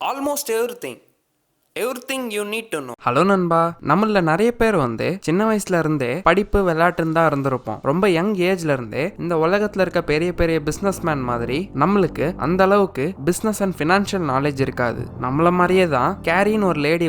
almost everything you need to know. Hello நண்பா, நம்மள நிறைய பேர் சின்ன வயசுல இருந்தே படிப்பு விளையாட்டுன்னு தான் இருந்திருப்போம். ரொம்ப யங் ஏஜ்ல இருந்தே இந்த உலகத்துல இருக்க பெரிய பெரிய பிசினஸ் மேன் மாதிரி நம்மளுக்கு அந்த அளவுக்கு பிசினஸ் அண்ட் ஃபினான்ஷியல் நாலேஜ் இருக்காது. நம்மள மாதிரியே தான் கேரின்னு ஒரு லேடி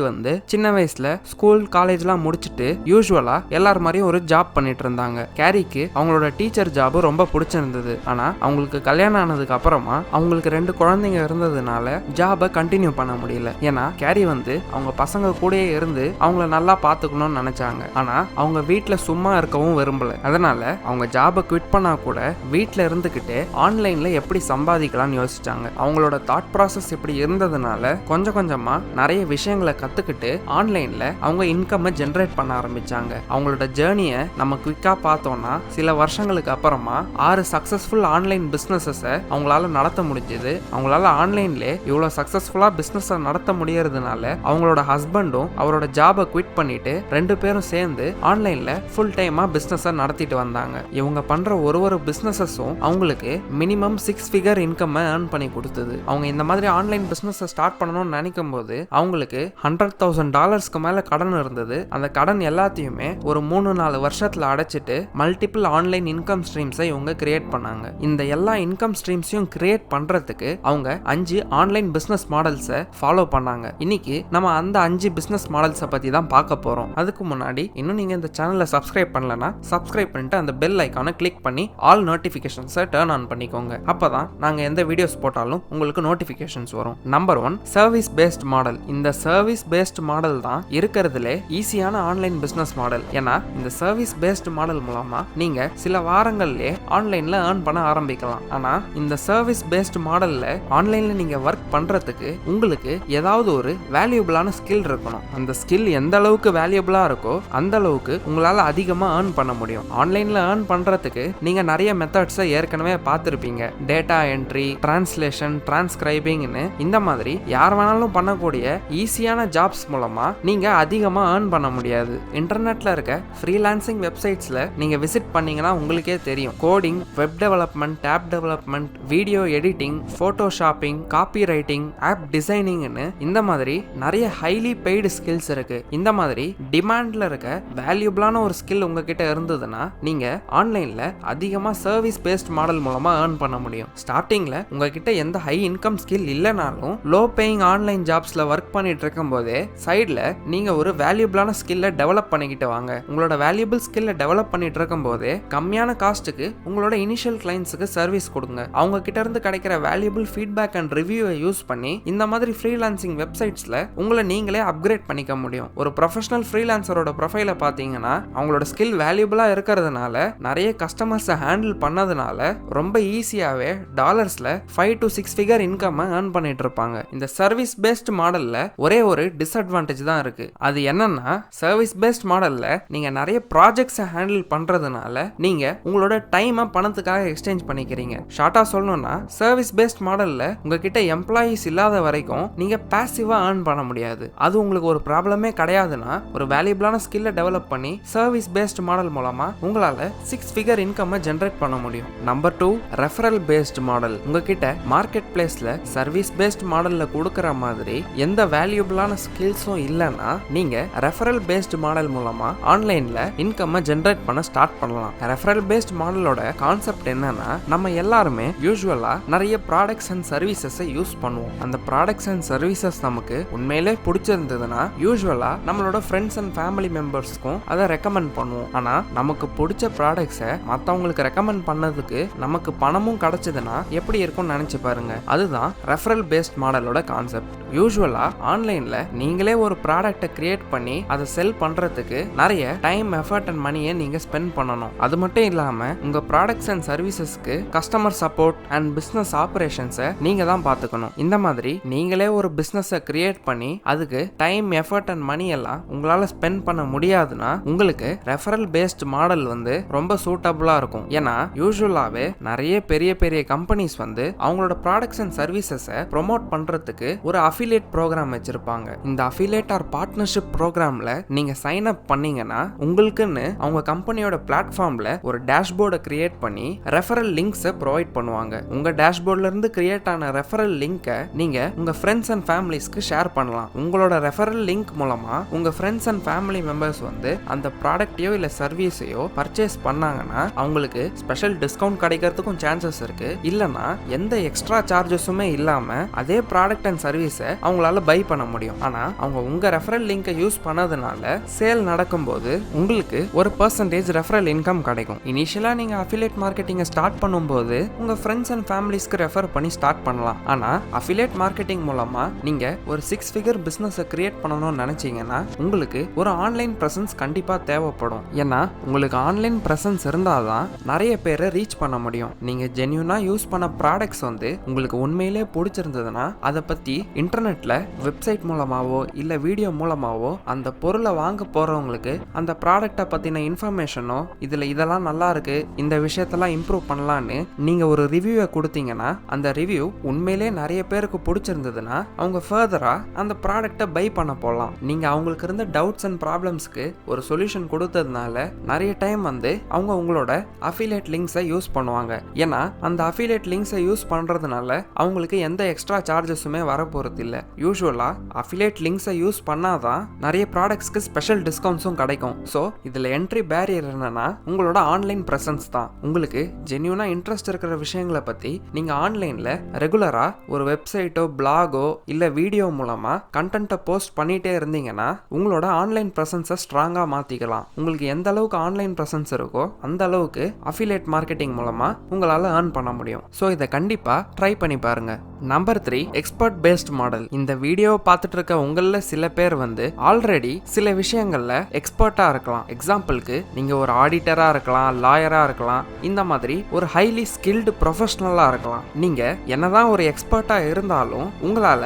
சின்ன வயசுல ஸ்கூல் காலேஜ்லாம் முடிச்சுட்டு யூஸ்வலா எல்லார் மாதிரியும் ஒரு ஜாப் பண்ணிட்டு இருந்தாங்க. கேரிக்கு அவங்களோட டீச்சர் ஜாப் ரொம்ப பிடிச்சிருந்தது. ஆனா அவங்களுக்கு கல்யாணம் ஆனதுக்கு அப்புறமா அவங்களுக்கு 2 குழந்தைங்க இருந்ததுனால ஜாபை கண்டினியூ பண்ண முடியல. ஏன்னா கேரி அவங்க பசங்க கூடயே இருந்து அவங்கள நல்லா பாத்துக்கணும்னு நினைச்சாங்க. ஆனா அவங்க வீட்டுல சும்மா இருக்கவும் விரும்பல. அதனால அவங்க ஜாபை குவிட் பண்ணா கூட வீட்டுல இருந்துகிட்டே ஆன்லைன்ல எப்படி சம்பாதிக்கலாம்னு யோசிச்சாங்க. அவங்களோட தாட் ப்ராசஸ் இப்படி இருந்ததுனால கொஞ்சம் கொஞ்சமா நிறைய விஷயங்களை கத்துக்கிட்டு ஆன்லைன்ல அவங்க இன்கம் ஜெனரேட் பண்ண ஆரம்பிச்சாங்க. அவங்களோட ஜேர்னியை நம்ம குவிக்கா பார்த்தோம்னா சில வருஷங்களுக்கு அப்புறமா 6 சக்சஸ்ஃபுல் ஆன்லைன் பிசினஸஸ் அவங்களால நடத்த முடிஞ்சது. அவங்களால ஆன்லைன்ல இவ்வளவு சக்சஸ்ஃபுல்லா பிசினஸ் நடத்த முடியறதுனால அவங்களோட ஹஸ்பண்டும் அவரோட ஜாபை குவிட் பண்ணிட்டு 2 பேரும் சேர்ந்து ஆன்லைன்ல ஃபுல் டைமா பிசினஸ் நடத்திட்டு வந்தாங்க. இவங்க பண்ற ஒரு பிசினஸஸும் அவங்களுக்கு மினிமம் 6 ஃபிகர் இன்கம் ஏர்ன் பண்ணி கொடுத்தது. அவங்க இந்த மாதிரி ஆன்லைன் பிசினஸ் ஸ்டார்ட் பண்ணணும்னு நினைக்கும் போது அவங்களுக்கு $100,000 மேல கடன் இருந்தது. அந்த கடன் எல்லாத்தையுமே ஒரு 3-4 வருஷத்துல அடைச்சிட்டு மல்டிபிள் ஆன்லைன் இன்கம் ஸ்ட்ரீம்ஸை இவங்க கிரியேட் பண்ணாங்க. இந்த எல்லா இன்கம் ஸ்ட்ரீம்ஸையும் கிரியேட் பண்றதுக்கு அவங்க 5 ஆன்லைன் பிசினஸ் மாடல்ஸை ஃபாலோ பண்ணாங்க. இன்னைக்கு நம்ம அந்த 5 பிசினஸ் மாடல்ஸை பத்தி தான் பார்க்க போறோம். அதுக்கு முன்னாடி இன்னும் நீங்க இந்த சேனலை சப்ஸ்கிரைப் பண்ணலனா சப்ஸ்கிரைப் பண்ணிட்டு அந்த பெல் ஐகானை கிளிக் பண்ணி ஆல் நோட்டிபிகேஷன்ஸை டர்ன் ஆன் பண்ணிக்கோங்க. அப்பதான் நாங்க எந்த வீடியோஸ் போட்டாலும் உங்களுக்கு நோட்டிபிகேஷன்ஸ் வரும். Number 1, service paste model. இந்த சர்வீஸ் பேஸ்ட் மாடல் தான் இருக்கிறதுலே ஈஸியான ஆன்லைன் பிசினஸ் மாடல். ஏன்னா இந்த சர்வீஸ் பேஸ்ட் மாடல் மூலமா நீங்க சில வாரங்கள்லயே ஆன்லைன்ல ஏர்ன் பண்ண ஆரம்பிக்கலாம். ஆனா இந்த சர்வீஸ் பேஸ்ட் மாடல்ல ஆன்லைன்ல நீங்க ஒர்க் பண்றதுக்கு உங்களுக்கு ஏதாவது ஒரு வேல்யூபிளான ஸ்கில் இருக்கணும். அந்த ஸ்கில் எந்த அளவுக்கு வேல்யூபிளா இருக்கோ அந்த அளவுக்கு உங்களால அதிகமா ஏர்ன் பண்ண முடியும். ஆன்லைன்ல ஏர்ன் பண்றதுக்கு நீங்க நிறைய மெத்தட்ஸை ஏற்கனவே பார்த்திருப்பீங்க. டேட்டா என்ட்ரி, டிரான்ஸ்லேஷன், டிரான்ஸ்கிரைபிங்னு இந்த மாதிரி யார் வேணாலும் பண்ணக்கூடிய ஈஸியான ஜாப்ஸ் மூலமா நீங்க அதிகமா ஏர்ன் பண்ண முடியாது. இன்டர்நெட்ல இருக்க ஃப்ரீலான்சிங் வெப்சைட்ஸ்ல நீங்க விசிட் பண்ணீங்கன்னா உங்களுக்கே தெரியும். Coding, web development, app development, video editing, photoshopping, copy writing, app டிசைனிங்னு இந்த மாதிரி நிறைய ஹைலி பெய்டு ஸ்கில்ஸ் இருக்கு. இந்த மாதிரி டிமாண்ட்ல இருக்க வேல்யூபிளான ஒரு ஸ்கில் உங்ககிட்ட இருந்ததுன்னா நீங்க ஆன்லைன்ல அதிகமா சர்வீஸ் பேஸ்ட் மாடல் மூலமா ஏர்ன் பண்ண முடியும். ஸ்டார்டிங்ல உங்ககிட்ட எந்த ஹை இன்கம் ஸ்கில் இல்லைனாலும் லோ பேயிங் ஆன்லைன் ஜாப்ஸ்ல ஒர்க் பண்ணிட்டு இருக்கும் போதே சைட்ல நீங்க ஒரு வேல்யூபிளான ஸ்கில்ல டெவலப் பண்ணிக்கிட்டு வாங்க. உங்களோட வேல்யூபிள் ஸ்கில்ல டெவலப் பண்ணிட்டு இருக்கும் போதே கம்மியான காஸ்ட்டுக்கு உங்களோட இனிஷியல் கிளைண்ட்ஸுக்கு சர்வீஸ் கொடுங்க. அவங்க கிட்ட இருந்து கிடைக்கிற வேல்யூபிள் ஃபீட்பேக் அண்ட் ரிவ்யூவை யூஸ் பண்ணி இந்த மாதிரி ஃப்ரீலான்சிங் வெப்சைட்ஸ்ல உங்களை நீங்களே அப்கிரேட் பண்ணிக்க முடியும். ஒரு ப்ரொஃபஷனல் ஃப்ரீலான்சரோட ப்ரொஃபைல பாத்தீங்கன்னா அவங்களோட ஸ்கில் வேல்யூபிளா இருக்கிறதுனால நிறைய கஸ்டமர்ஸை ஹேண்டில் பண்ணதுனால ரொம்ப ஈஸியாவே டாலர்ஸ்ல 5 to 6 ஃபிகர் இன்கம் ஏர்ன் பண்ணிட்டு இருப்பாங்க. இந்த சர்வீஸ் பேஸ்ட் மாடல்ல ஒரே ஒரு டிஸ்அட்வான்டேஜ் தான் இருக்கு. அது என்னன்னா சர்வீஸ் பேஸ்ட் மாடல்ல நீங்க நிறைய ப்ராஜெக்ட்ஸை ஹேண்டில் பண்றதுனால நீங்க உங்களோட டைமை பணத்துக்காக எக்ஸ்சேஞ்ச் பண்ணிக்கிறீங்க. ஷார்ட்டா சொல்லணும்னா சர்வீஸ் பேஸ்ட் மாடல்ல உங்ககிட்ட எம்ப்ளாயிஸ் இல்லாத வரைக்கும் நீங்க பாசிவா ஏர்ன் பண்ண முடியாது. அது உங்களுக்கு ஒரு ப்ராப்ளமே கிடையாதுன்னா ஒரு வேல்யூபிளான ஸ்கில்லை டெவலப் பண்ணி சர்வீஸ் பேஸ்ட் மாடல் மூலமா உங்களால 6 ஃபிகர் இன்கம் ஜெனரேட் பண்ண முடியும். Number 2, referral based model. உங்ககிட்ட மார்க்கெட் பிளேஸ்ல சர்வீஸ் பேஸ்ட் மாடல்ல கொடுக்கற மாதிரி எந்த வேல்யூபிளான ஸ்கில்ஸும் இல்லைன்னா நீங்க ரெஃபரல் பேஸ்ட் மாடல் மூலமா ஆன்லைன்ல இன்கம் ஜெனரேட் பண்ண ஸ்டார்ட் பண்ணலாம். ரெஃபரல் பேஸ்ட் மாடலோட கான்செப்ட் என்னன்னா நம்ம எல்லாருமே யூசுவலா நிறைய ப்ராடக்ட்ஸ் அண்ட் சர்வீசஸ் யூஸ் பண்ணுவோம். அந்த ப்ராடக்ட்ஸ் அண்ட் சர்வீசஸ் நமக்கு உண்மையிலே பிடிச்சிருந்ததுன்னா யூசுவலா நம்மளோட ஃப்ரெண்ட்ஸ் அண்ட் ஃபேமிலி மெம்பர்ஸ்க்கும் அதை ரெக்கமெண்ட் பண்ணுவோம். ஆனா நமக்கு பிடிச்ச ப்ராடக்ட்ஸை மற்றவங்களுக்கு ரெக்கமெண்ட் பண்ணதுக்கு நமக்கு பணமும் கிடைச்சதுன்னா எப்படி இருக்கும்னு நினைச்சு பாருங்க. அதுதான் ரெஃபரல் பேஸ்ட் மாடலோட கான்செப்ட். யூசுவலா ஆன்லைன்ல நீங்களே ஒரு ப்ராடக்ட்டை கிரியேட் பண்ணி அதை செல் பண்றதுக்கு நிறைய டைம், எஃபர்ட் அண்ட் மணியை நீங்க ஸ்பெண்ட் பண்ணணும். அது மட்டும் இல்லாம உங்க ப்ராடக்ட்ஸ் அண்ட் சர்வீசஸ்க்கு கஸ்டமர் சப்போர்ட் அண்ட் பிசினஸ் ஆபரேஷன்ஸை நீங்க தான் பாத்துக்கணும். இந்த மாதிரி நீங்களே ஒரு பிசினஸை கிரியேட் பண்ணி பண்ணி அதுக்கு டைம், எஃபர்ட் அண்ட் மணி எல்லாம் உங்களால ஸ்பெண்ட் பண்ண முடியாதுன்னா உங்களுக்கு ரெஃபரல் பேஸ்ட் மாடல் வந்து ரொம்ப சூட்டபிளா இருக்கும். ஏன்னா யூசுவலாவே நிறைய பெரிய பெரிய கம்பெனிஸ் வந்து அவங்களோட ப்ராடக்ட்ஸ் அண்ட் சர்வீசஸை ப்ரொமோட் பண்றதுக்கு ஒரு அஃபிலியேட் ப்ரோக்ராம் வச்சிருப்பாங்க. இந்த அஃபிலியேட் ஆர் பார்ட்னர்ஷிப் ப்ரோக்ராம்ல நீங்க சைன் அப் பண்ணீங்கன்னா உங்களுக்குன்னு அவங்க கம்பெனியோட பிளாட்ஃபார்ம்ல ஒரு டேஷ்போர்டை கிரியேட் பண்ணி ரெஃபரல் லிங்க்ஸை ப்ரொவைட் பண்ணுவாங்க. உங்க டேஷ்போர்ட்ல இருந்து கிரியேட் ஆன ரெஃபரல் லிங்கை நீங்க உங்க ஃப்ரெண்ட்ஸ் அண்ட் ஃபேமிலிஸ்க்கு ஷேர் பண்ணலாம். உங்களோட ரெஃபரல் லிங்க் மூலமா உங்க ஃப்ரெண்ட்ஸ் அண்ட் ஃபேமிலி மெம்பர்ஸ் வந்து அந்த ப்ராடக்டையோ இல்ல சர்வீஸையோ பர்ச்சேஸ் பண்ணாங்கன்னா அவங்களுக்கு ஸ்பெஷல் டிஸ்கவுண்ட் கிடைக்கிறதுக்கும் சான்சஸ் இருக்கு. இல்லனா எந்த எக்ஸ்ட்ரா சார்ஜஸுமே இல்லாம அதே ப்ராடக்ட் அண்ட் சர்வீஸை அவங்களால பை பண்ண முடியும். ஆனா அவங்க உங்க ரெஃபரல் லிங்கை யூஸ் பண்ணதுனால சேல் நடக்கும்போது உங்களுக்கு ஒரு பர்சன்டேஜ் ரெஃபரல் இன்கம் கிடைக்கும். இனிஷியலா நீங்க அஃபிலியேட் மார்க்கெட்டிங்கை ஸ்டார்ட் பண்ணும்போது உங்க ஃப்ரெண்ட்ஸ் அண்ட் ஃபேமிலிஸ்க்கு ரெஃபர் பண்ணி ஸ்டார்ட் பண்ணலாம். ஆனா அஃபிலியேட் மார்க்கெட்டிங் மூலமா நீங்க ஒரு 6 ஃபிகர் பிசினஸை கிரியேட் பண்ணணும்னு நினைச்சீங்கன்னா உங்களுக்கு ஒரு ஆன்லைன் பிரசன்ஸ் கண்டிப்பா தேவைப்படும். ஏன்னா உங்களுக்கு ஆன்லைன் பிரசன்ஸ் இருந்தாதான் நிறைய பேரை ரீச் பண்ண முடியும். நீங்க ஜென்யூனா யூஸ் பண்ண ப்ராடக்ட்ஸ் வந்து உங்களுக்கு உண்மையிலே பிடிச்சிருந்ததுன்னா அதை பத்தி இன்டர்நெட்ல வெப்சைட் மூலமாவோ இல்ல வீடியோ மூலமாவோ அந்த பொருளை வாங்க போறவங்களுக்கு அந்த ப்ராடக்டை பத்தின இன்ஃபர்மேஷனோ இதுல இதெல்லாம் நல்லா இருக்கு, இந்த விஷயத்தெல்லாம் இம்ப்ரூவ் பண்ணலான்னு நீங்க ஒரு ரிவ்யூவை கொடுத்தீங்கன்னா அந்த ரிவ்யூ உண்மையிலே நிறைய பேருக்கு பிடிச்சிருந்ததுன்னா அவங்க ஃபர்தரா அந்த ப்ராடக்டை பை பண்ண போகலாம். நீங்க அவங்களுக்கு இருந்த டவுட்ஸ் அண்ட் ப்ராப்ளம்ஸ்க்கு ஒரு சொல்யூஷன் கொடுத்ததுனால நிறைய டைம் வந்து அவங்க உங்களோட அஃபிலியேட் லிங்க்ஸை யூஸ் பண்ணுவாங்க. ஏன்னா அந்த அஃபிலியேட் லிங்க்ஸை யூஸ் பண்றதுனால அவங்களுக்கு எந்த எக்ஸ்ட்ரா சார்ஜஸுமே வர போறது இல்லை. யூசுவலா அஃபிலியேட் லிங்க்ஸை யூஸ் பண்ணாதான் நிறைய ப்ராடக்ட்ஸ்க்கு ஸ்பெஷல் டிஸ்கவுண்ட்ஸும் கிடைக்கும். ஸோ இதுல என்ட்ரி பேரியர் என்னன்னா உங்களோட ஆன்லைன் பிரசன்ஸ் தான். உங்களுக்கு ஜென்யூனா இன்ட்ரெஸ்ட் இருக்கிற விஷயங்களை பத்தி நீங்க ஆன்லைன்ல ரெகுலரா ஒரு வெப்சைட்டோ பிளாகோ இல்ல வீடியோ மூலமா கண்டென்ட்டை போஸ்ட் பண்ணிட்டே இருந்தீங்கன்னா உங்களோட ஆன்லைன் பிரசன்ஸை ஸ்ட்ராங்கா மாத்திக்கலாம். உங்களுக்கு எந்த அளவுக்கு ஆன்லைன் பிரசன்ஸ் இருக்கோ அந்த அளவுக்கு அஃபிலியேட் மார்க்கெட்டிங் மூலமா உங்களால earn பண்ண முடியும். ஸோ இதை கண்டிப்பா ட்ரை பண்ணி பாருங்க. Number 3, expert based model. இந்த வீடியோவை பார்த்துட்டு இருக்க உங்கள சில பேர் வந்து ஆல்ரெடி சில விஷயங்கள்ல எக்ஸ்பர்ட்டா இருக்கலாம். எக்ஸாம்பிளுக்கு நீங்க ஒரு ஆடிட்டரா இருக்கலாம், லாயரா இருக்கலாம், இந்த மாதிரி ஒரு ஹைலி ஸ்கில்டு ப்ரொஃபஷனலா இருக்கலாம். நீங்க என்னதான் ஒரு எக்ஸ்பர்ட்டா இருந்தாலும் உங்களால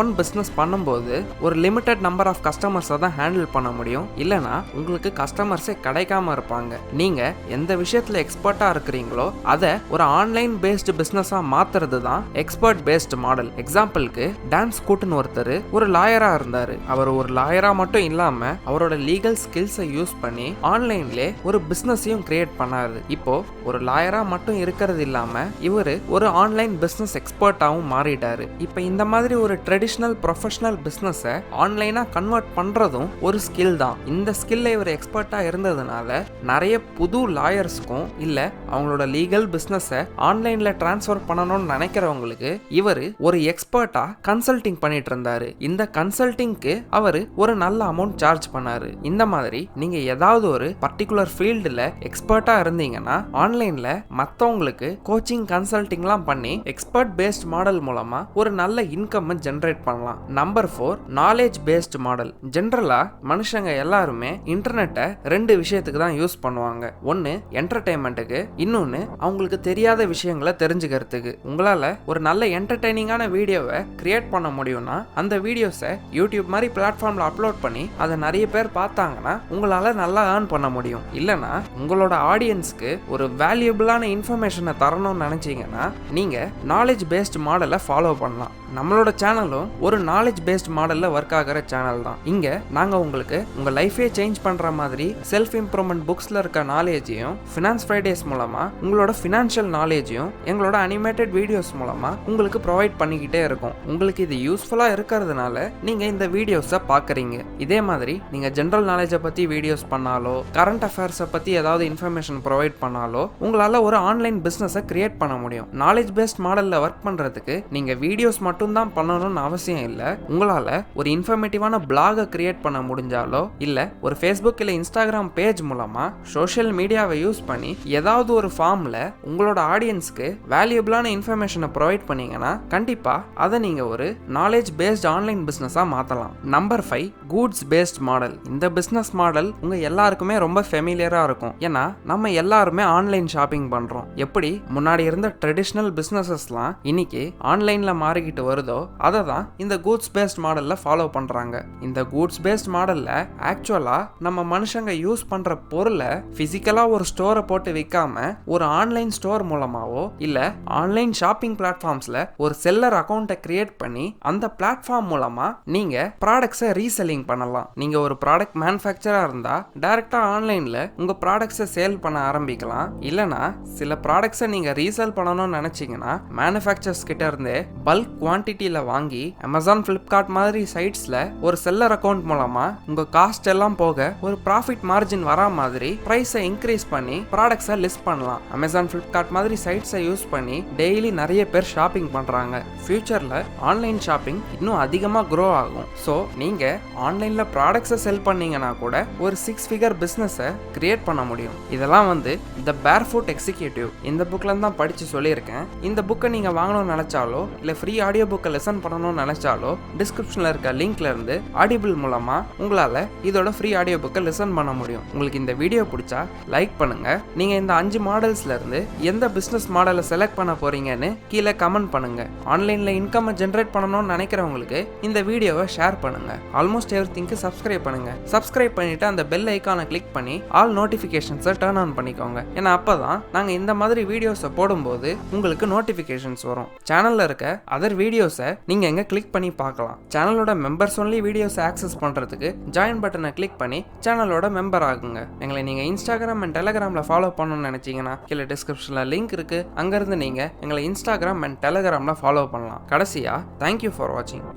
ஒன் பிசினஸ் பண்ணும்போது ஒரு லிமிடெட் நம்பர் ஆஃப் கஸ்டமர்ஸை தான் ஹேண்டில் பண்ண முடியும். இல்லைனா உங்களுக்கு கஸ்டமர்ஸே கிடைக்காம இருப்பாங்க. நீங்க எந்த விஷயத்துல எக்ஸ்பர்ட்டா இருக்கிறீங்களோ அதை ஒரு ஆன்லைன் பேஸ்டு பிசினஸா மாத்துறது தான் எக்ஸ்பர்ட் பேஸ்ட் மாடல். எக்ஸாம்பிளுக்கு டான்ஸ் கூட்டுன்னு ஒருத்தர் ஒரு லாயரா இருந்தாரு. அவர் ஒரு லாயரா மட்டும் இல்லாம அவரோட லீகல் ஸ்கில்ஸை யூஸ் பண்ணி ஆன்லைன்ல ஒரு பிசினஸையும் கிரியேட் பண்ணாரு. இப்போ ஒரு லாயரா மட்டும் இருக்கிறது இல்லாம இவரு ஒரு ஆன்லைன் பிசினஸ் எக்ஸ்பர்ட்டாவும் மாறிட்டாரு. இப்போ இந்த மாதிரி ஒரு ட்ரெடிஷனல் ப்ரொஃபஷனல் பிசினஸை ஆன்லைனா கன்வெர்ட் பண்றதும் ஒரு ஸ்கில் தான். இந்த ஸ்கில்ல இவர் எக்ஸ்பர்ட்டா இருந்ததுனால நிறைய புது லாயர்ஸ்க்கும் இல்ல அவங்களோட லீகல் பிசினஸை ஆன்லைன்ல டிரான்ஸ்ஃபர் பண்ணணும்னு நினைக்கிறவங்களுக்கு இவர் ஒரு எக்ஸ்பர்ட்டா கன்சல்டிங் பண்ணிட்டு இருந்தாரு. இந்த கன்சல்டிங்க்கு அவர் ஒரு நல்ல அமௌண்ட் சார்ஜ் பண்ணாரு. இந்த மாதிரி நீங்க ஏதாவது ஒரு பர்டிகுலர் ஃபீல்டுல எக்ஸ்பர்ட்டா இருந்தீங்கன்னா ஆன்லைன்ல மத்தவங்களுக்கு கோச்சிங் கன்சல்டிங்லாம் பண்ணி எக்ஸ்பர்ட் பேஸ்ட் மாடல் மூலமா ஒரு நல்ல இன்கம் ஜெனரேட் பண்ணலாம். Number 4, knowledge based model. ஜெனரலா மனுஷங்க எல்லாருமே இன்டர்நெட்டை 2 விஷயத்துக்கு தான் யூஸ் பண்ணுவாங்க. ஒன்னு என்டர்டைன்மெண்ட்டுக்கு, இன்னொன்னு அவங்களுக்கு தெரியாத விஷயங்களை தெரிஞ்சுக்கிறதுக்கு. உங்களால ஒரு நல்ல என்டர்டைனிங்கான வீடியோவை கிரியேட் பண்ண முடியும்னா அந்த வீடியோஸை யூடியூப் மாதிரி பிளாட்ஃபார்ம்ல அப்லோட் பண்ணி அதை நிறைய பேர் பார்த்தாங்கன்னா உங்களால நல்லா ஏர்ன் பண்ண முடியும். இல்லைனா உங்களோட ஆடியன்ஸ்க்கு ஒரு வேல்யூபிளான இன்ஃபர்மேஷனை தரணும்னு நினைச்சீங்கன்னா நீங்க நாலேஜ் பேஸ்ட் மாடலை ஃபாலோ பண்ணலாம். நம்மளோட சேனலும் ஒரு நாலேஜ் பேஸ்ட் மாடல்ல ஒர்க் ஆகிற சேனல் தான். இங்க நாங்க உங்களுக்கு உங்க லைஃபே சேஞ்ச் பண்ற மாதிரி செல்ஃப் இம்ப்ரூவ்மெண்ட் புக்ஸ்ல இருக்க நாலேஜையும் ஃபினான்ஸ் ஃப்ரைடேஸ் மூலமா உங்களோட ஃபினான்ஷியல் நாலேஜையும் எங்களோட அனிமேட்டட் வீடியோஸ் மூலமா உங்களுக்கு ப்ரொவைட் பண்ணிக்கிட்டே இருக்கும். உங்களுக்கு இது யூஸ்ஃபுல்லா இருக்கிறதுனால நீங்க இந்த வீடியோஸை பாக்குறீங்க. இதே மாதிரி நீங்க ஜெனரல் நாலேஜை பத்தி வீடியோஸ் பண்ணாலோ கரண்ட் அஃபேர்ஸை பத்தி ஏதாவது இன்ஃபர்மேஷன் ப்ரொவைட் பண்ணாலோ உங்களால ஒரு ஆன்லைன் பிசினஸை கிரியேட் பண்ண முடியும். நாலேஜ் பேஸ்ட் மாடல்ல ஒர்க் பண்றதுக்கு நீங்க வீடியோஸ் மட்டும் தான் பண்ணணும்னு அவசியம் இல்லை. உங்களால ஒரு இன்ஃபர்மேட்டிவான பிளாகை கிரியேட் பண்ண முடிஞ்சாலோ இல்ல ஒரு ஃபேஸ்புக் இல்ல இன்ஸ்டாகிராம் பேஜ் மூலமா சோஷியல் மீடியாவை யூஸ் பண்ணி ஏதாவது ஒரு ஃபார்ம்ல உங்களோட ஆடியன்ஸ்க்கு வேல்யூபிளான இன்ஃபர்மேஷனை ப்ரொவைட் பண்ணீங்கன்னா கண்டிப்பா அதை நீங்க ஒரு நாலேஜ் பேஸ்ட் ஆன்லைன் பிசினஸா மாத்தலாம். Number 5, goods based model. இந்த பிசினஸ் மாடல் உங்க எல்லாருக்குமே ரொம்ப ஃபெமிலியரா இருக்கும். ஏன்னா நம்ம எல்லாருமே ஆன்லைன் ஷாப்பிங் பண்றோம். எப்படி முன்னாடி இருந்த ட்ரெடிஷனல் பிசினஸஸ்லாம் இன்னைக்கு ஆன்லைன்ல மாறிக்கிட்டு வருதோ அதை தான் இந்த கூட்ஸ் கூட்ஸ் பேஸ்ட் மாடல்ல ஃபாலோ பண்றாங்க. இந்த கூட்ஸ் பேஸ்ட் மாடல்ல ஆக்சுவலா நம்ம மனுஷங்க யூஸ் பண்ற பொருளை பிசிக்கலா ஒரு ஸ்டோரை போட்டு விற்காம ஒரு ஆன்லைன் ஸ்டோர் மூலமாவோ இல்ல ஆன்லைன் ஷாப்பிங் பிளாட்ஃபார்ம்ஸ்ல ஒரு செல்லர் அக்கௌண்ட்டை கிரியேட் பண்ணி அந்த பிளாட்ஃபார்ம் மூலமா நீங்க ப்ராடக்ட்ஸை ரீசெல்லிங் பண்ணலாம். நீங்க ஒரு ப்ராடக்ட் மேனுஃபேக்சரா இருந்தா டைரக்டா ஆன்லைன்ல உங்க ப்ராடக்ட்ஸை சேல் பண்ண ஆரம்பிக்கலாம். இல்லனா சில ப்ராடக்ட்ஸை நீங்க ரீசேல் பண்ணணும்னு நினைச்சீங்கன்னா மேனுஃபேக்சர்ஸ் கிட்ட இருந்து பல்க் குவான்டிட்டியில வாங்கி அமேசான், பிளிப்கார்ட் மாதிரி சைட்ஸ்ல ஒரு செல்லர் அக்கௌண்ட் மூலமா உங்க காஸ்ட் எல்லாம் போக ஒரு ப்ராஃபிட் மார்ஜின் வரா மாதிரி பிரைஸை இன்க்ரீஸ் பண்ணி ப்ராடக்ட்ஸை லிஸ்ட் பண்ணலாம். அமேசான், பிளிப்கார்ட் மாதிரி சைட்ஸை யூஸ் பண்ணி டெய்லி நிறைய பேர் ஷாப்பிங் பண்றாங்க. ஃபியூச்சர்ல ஆன்லைன் ஷாப்பிங் இன்னும் அதிகமா க்ரோ ஆகும். ஸோ நீங்க ஆன்லைன்ல ப்ராடக்ட்ஸை செல் பண்ணீங்கன்னா கூட ஒரு 6 ஃபிகர் பிசினஸை கிரியேட் பண்ண முடியும். இதெல்லாம் த பேர்ஃபுட் எக்ஸிக்யூட்டிவ் இந்த புக்ல தான் படிச்சு சொல்லியிருக்கேன். இந்த புக்கை நீங்க வாங்கணும்னு நினைச்சாலோ இல்ல ஃப்ரீ ஆடியோ புக்கை லெசன் பண்ணணும்னு நினைச்சாலோ டிஸ்கிரிப்ஷன்ல இருக்க லிங்க்ல இருந்து ஆடிபிள் மூலமா உங்களால இதோட ஃப்ரீ ஆடியோ புக்கை லெசன் பண்ண முடியும். உங்களுக்கு இந்த வீடியோ பிடிச்சா லைக் பண்ணுங்க. நீங்க இந்த 5 மாடல்ஸ்ல இருந்து எந்த பிசினஸ் மாடலை செலக்ட் பண்ண போறீங்கன்னு கீழே கமெண்ட் பண்ணுங்க. ஆன்லைன்ல இன்கம் ஜெனரேட் பண்ணணும்னு நினைக்கிறவங்களுக்கு இந்த வீடியோவை ஷேர் பண்ணுங்க. ஆல்மோஸ்ட் எவ்ரிதிங்க்கு சப்ஸ்கிரைப் பண்ணுங்க. சப்ஸ்கிரைப் பண்ணிட்டு அந்த பெல் ஐகானை கிளிக் பண்ணி ஆல் நோட்டிஃபிகேஷன்ஸை டர்ன் ஆன் பண்ணிக்கோங்க. ஏன்னா அப்பதான் நாங்க இந்த மாதிரி வீடியோஸை போடும்போது உங்களுக்கு நோட்டிஃபிகேஷன்ஸ் வரும். சேனல்ல இருக்க அதர் வீடியோஸை நீங்க எங்க கிளிக் பண்ணி பார்க்கலாம். சேனலோட மெம்பர்ஸ் ஒன்லி வீடியோஸை ஆக்சஸ் பண்றதுக்கு ஜாயின் பட்டனை கிளிக் பண்ணி சேனலோட மெம்பர் ஆகுங்க. எங்களை நீங்க இன்ஸ்டாகிராம் அண்ட் டெலிகிராம்ல ஃபாலோ பண்ணணும்னு நினைச்சீங்கன்னா கீழே டிஸ்கிரிப்ஷன்ல லிங்க் இருக்கு. அங்கிருந்து நீங்க எங்களை இன்ஸ்டாகிராம் அண்ட் டெலிகிராம்ல ஃபாலோ பண்ணலாம். கடைசியா தேங்க்யூ ஃபார் வாட்சிங்.